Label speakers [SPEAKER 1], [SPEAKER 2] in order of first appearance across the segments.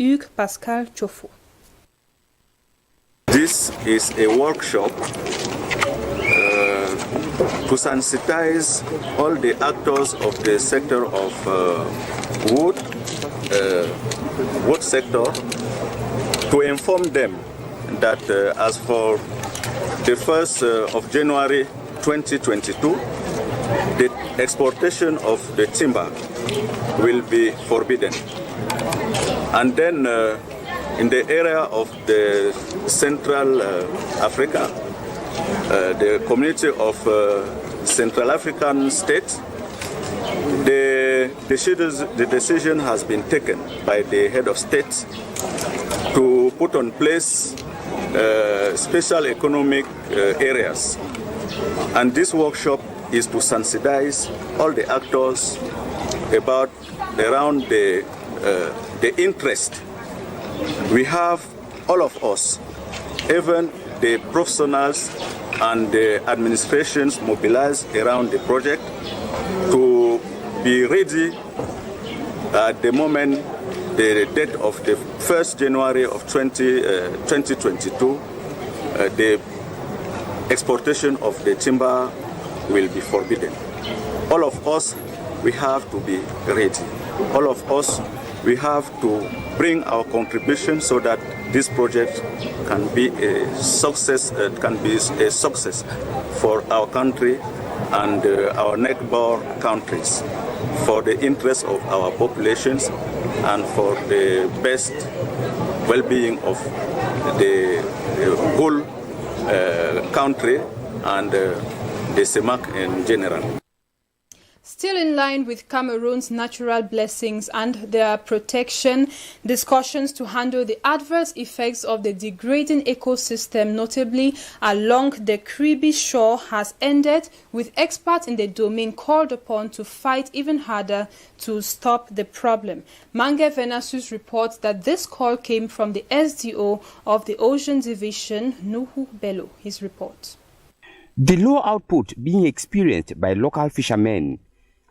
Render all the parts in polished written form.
[SPEAKER 1] Hugues Pascal Chofo.
[SPEAKER 2] This is a workshop to sensitize all the actors of the sector of wood sector, to inform them that as for the 1st of January 2022, the exportation of the timber will be forbidden. And then in the area of the Central Africa, the community of Central African states, the decision has been taken by the head of state to put on place special economic areas. And this workshop is to sensitize all the actors around the interest. We have, all of us, even the professionals and the administrations mobilized around the project to be ready at the moment the date of the 1st January of 2022, the exportation of the timber will be forbidden. All of us, we have to be ready. All of us, we have to bring our contribution so that this project can be a success. For our country and our neighbor countries, for the interest of our populations and for the best well-being of the whole country and the CEMAC in general.
[SPEAKER 1] Still in line with Cameroon's natural blessings and their protection, discussions to handle the adverse effects of the degrading ecosystem, notably along the Kribi shore, has ended, with experts in the domain called upon to fight even harder to stop the problem. Mange Venasus reports that this call came from the SDO of the Ocean Division, Nuhu Bello. His report.
[SPEAKER 3] The low output being experienced by local fishermen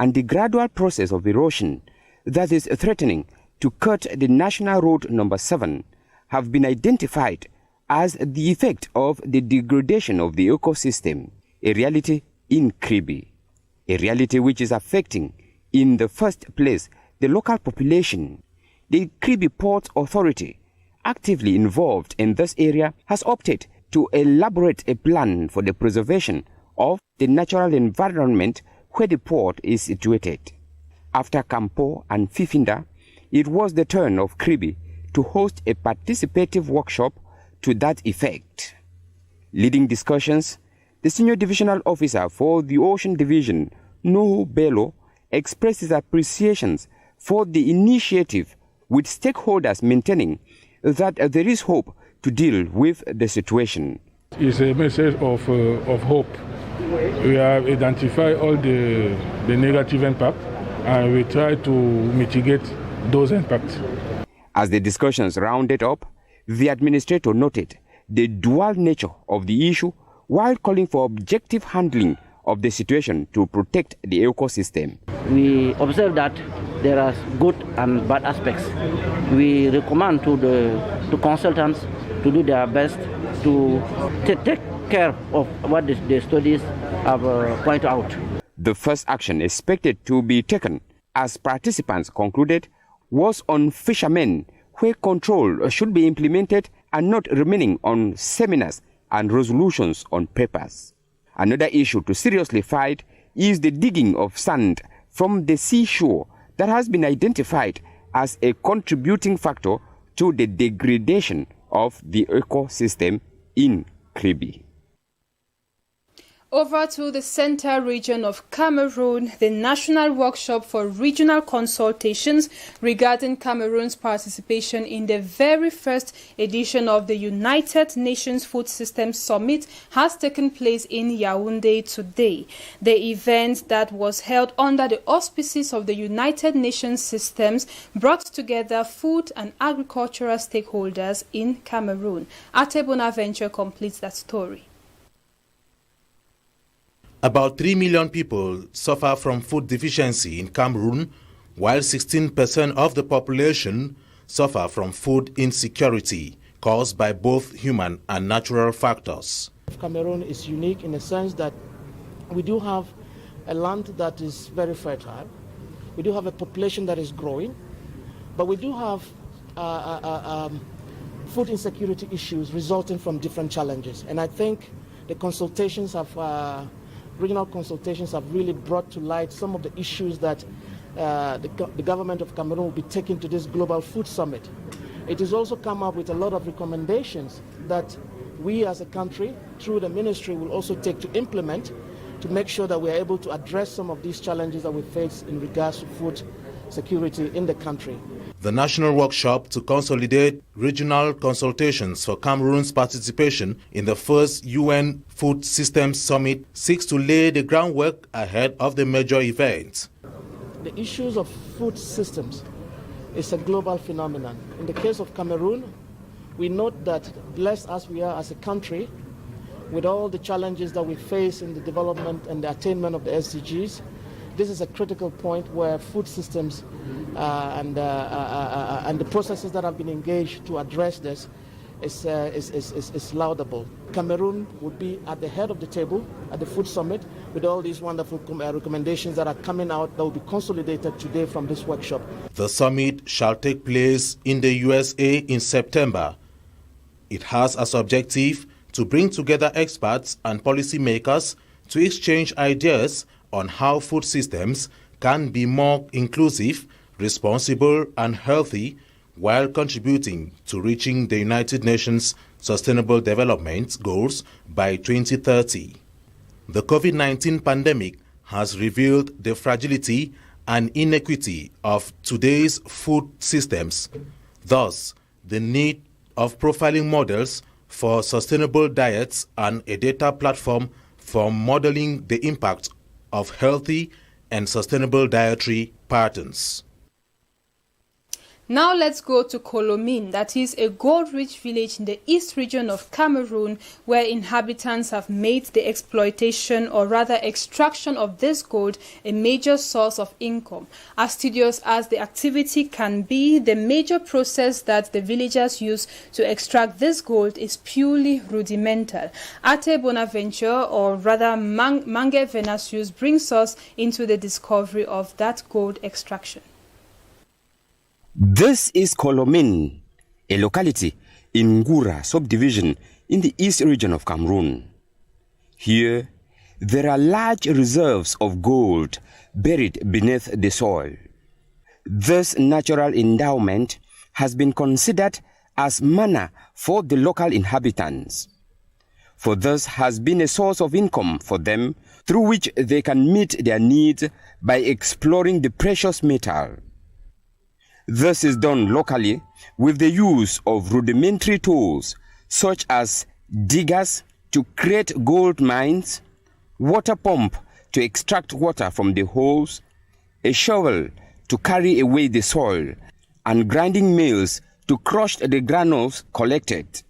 [SPEAKER 3] and the gradual process of erosion that is threatening to cut the National Road number 7 have been identified as the effect of the degradation of the ecosystem, a reality in Kribi, a reality which is affecting, in the first place, the local population. The Kribi Port Authority, actively involved in this area, has opted to elaborate a plan for the preservation of the natural environment where the port is situated. After Campo and Fifinda, it was the turn of Kribi to host a participative workshop to that effect. Leading discussions, the Senior Divisional Officer for the Ocean Division, Nuhu Bello, expressed his appreciations for the initiative, with stakeholders maintaining that there is hope to deal with the situation.
[SPEAKER 4] It's a message of hope. We have identified all the negative impact and we try to mitigate those impacts.
[SPEAKER 3] As the discussions rounded up, the administrator noted the dual nature of the issue while calling for objective handling of the situation to protect the ecosystem.
[SPEAKER 5] We observe that there are good and bad aspects. We recommend to consultants to do their best to take care of what the studies have pointed out.
[SPEAKER 3] The first action expected to be taken, as participants concluded, was on fishermen, where control should be implemented and not remaining on seminars and resolutions on papers. Another issue to seriously fight is the digging of sand from the seashore that has been identified as a contributing factor to the degradation of the ecosystem in Kribi.
[SPEAKER 1] Over to the central region of Cameroon, the National Workshop for Regional Consultations regarding Cameroon's participation in the very first edition of the United Nations Food Systems Summit has taken place in Yaoundé today. The event, that was held under the auspices of the United Nations Systems, brought together food and agricultural stakeholders in Cameroon. Ate Bonaventure completes that story.
[SPEAKER 6] About 3 million people suffer from food deficiency in Cameroon, while 16% of the population suffer from food insecurity caused by both human and natural factors.
[SPEAKER 7] Cameroon is unique in the sense that we do have a land that is very fertile. We do have a population that is growing, but we do have food insecurity issues resulting from different challenges. And I think the consultations have, regional consultations have really brought to light some of the issues that the government of Cameroon will be taking to this Global Food Summit. It has also come up with a lot of recommendations that we as a country, through the ministry, will also take to implement to make sure that we are able to address some of these challenges that we face in regards to food security in the country.
[SPEAKER 6] The national workshop to consolidate regional consultations for Cameroon's participation in the first UN Food Systems Summit seeks to lay the groundwork ahead of the major event.
[SPEAKER 7] The issues of food systems is a global phenomenon. In the case of Cameroon, we note that blessed as we are as a country, with all the challenges that we face in the development and the attainment of the SDGs, this is a critical point where food systems and the processes that have been engaged to address this is laudable. Cameroon would be at the head of the table at the Food Summit with all these wonderful recommendations that are coming out that will be consolidated today from this workshop.
[SPEAKER 6] The summit shall take place in the USA in September. It has as objective to bring together experts and policymakers to exchange ideas on how food systems can be more inclusive, responsible, and healthy while contributing to reaching the United Nations Sustainable Development Goals by 2030. The COVID-19 pandemic has revealed the fragility and inequity of today's food systems, thus the need of profiling models for sustainable diets and a data platform for modeling the impact of healthy and sustainable dietary patterns.
[SPEAKER 1] Now let's go to Kolomin, that is a gold-rich village in the east region of Cameroon, where inhabitants have made the exploitation, or rather extraction, of this gold a major source of income. As tedious as the activity can be, the major process that the villagers use to extract this gold is purely rudimental. Ate Bonaventure, or rather Mange Venasius, brings us into the discovery of that gold extraction.
[SPEAKER 3] This is Kolomin, a locality in Ngura subdivision in the east region of Cameroon. Here, there are large reserves of gold buried beneath the soil. This natural endowment has been considered as manna for the local inhabitants, for this has been a source of income for them through which they can meet their needs by exploring the precious metal. This is done locally with the use of rudimentary tools such as diggers to create gold mines, water pump to extract water from the holes, a shovel to carry away the soil, and grinding mills to crush the granules collected.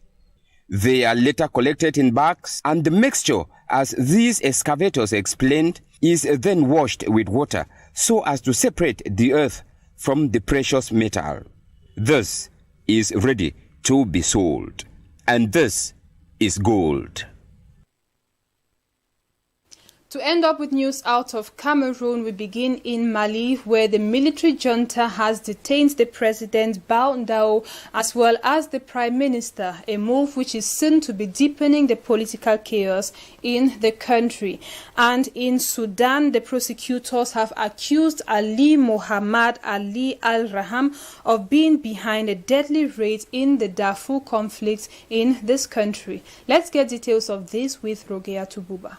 [SPEAKER 3] They are later collected in bags, and the mixture, as these excavators explained, is then washed with water so as to separate the earth from the precious metal. This is ready to be sold, and this is gold.
[SPEAKER 1] To end up with news out of Cameroon, we begin in Mali, where the military junta has detained the president Bao Ndao as well as the prime minister, a move which is soon to be deepening the political chaos in the country. And in Sudan, the prosecutors have accused Ali Mohammed Ali Al-Raham of being behind a deadly raid in the Darfur conflict in this country. Let's get details of this with Rogea Tububa.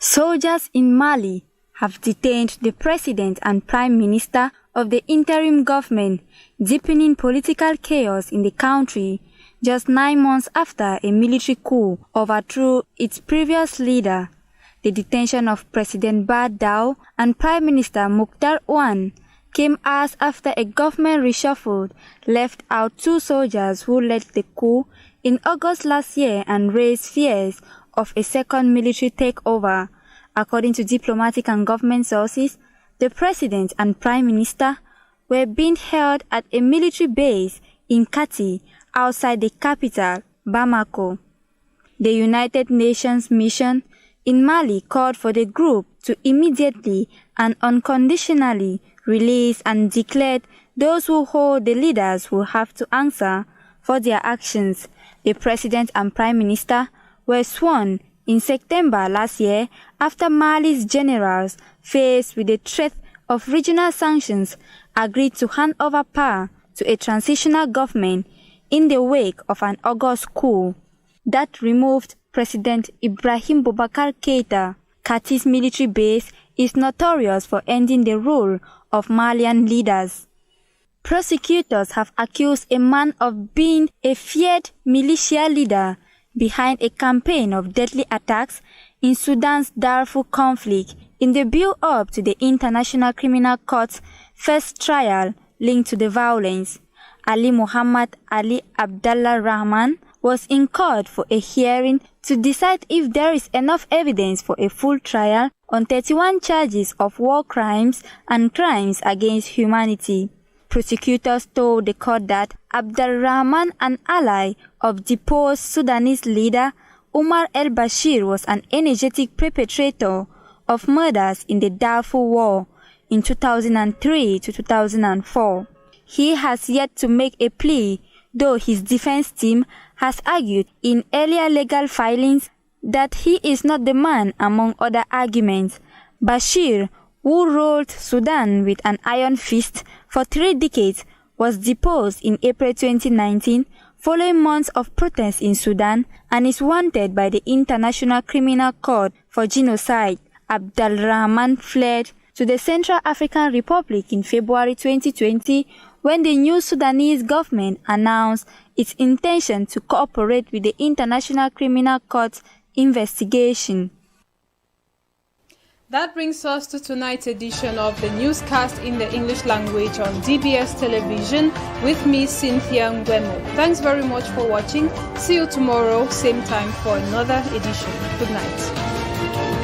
[SPEAKER 8] Soldiers in Mali have detained the president and prime minister of the interim government, deepening political chaos in the country just 9 months after a military coup overthrew its previous leader. The detention of President Ba Dao and Prime Minister Mukhtar Ouane came hours after a government reshuffle left out 2 soldiers who led the coup in August last year and raised fears of a second military takeover. According to diplomatic and government sources, the president and prime minister were being held at a military base in Kati, outside the capital, Bamako. The United Nations mission in Mali called for the group to immediately and unconditionally release and declare those who hold the leaders will have to answer for their actions. The president and prime minister were sworn in September last year after Mali's generals, faced with the threat of regional sanctions, agreed to hand over power to a transitional government in the wake of an August coup that removed President Ibrahim Boubacar Keïta. Kati's military base is notorious for ending the rule of Malian leaders. Prosecutors have accused a man of being a feared militia leader behind a campaign of deadly attacks in Sudan's Darfur conflict in the build-up to the International Criminal Court's first trial linked to the violence. Ali Muhammad Ali Abdallah Rahman was in court for a hearing to decide if there is enough evidence for a full trial on 31 charges of war crimes and crimes against humanity. Prosecutors told the court that Abdulrahman, an ally of deposed Sudanese leader Omar el-Bashir, was an energetic perpetrator of murders in the Darfur War in 2003 to 2004. He has yet to make a plea, though his defense team has argued in earlier legal filings that he is not the man, among other arguments. Bashir, who ruled Sudan with an iron fist for 3 decades, was deposed in April 2019 following months of protests in Sudan and is wanted by the International Criminal Court for genocide. Abdulrahman fled to the Central African Republic in February 2020 when the new Sudanese government announced its intention to cooperate with the International Criminal Court's investigation.
[SPEAKER 1] That brings us to tonight's edition of the newscast in the English language on DBS Television with me, Cynthia Ngwemo. Thanks very much for watching. See you tomorrow, same time for another edition. Good night.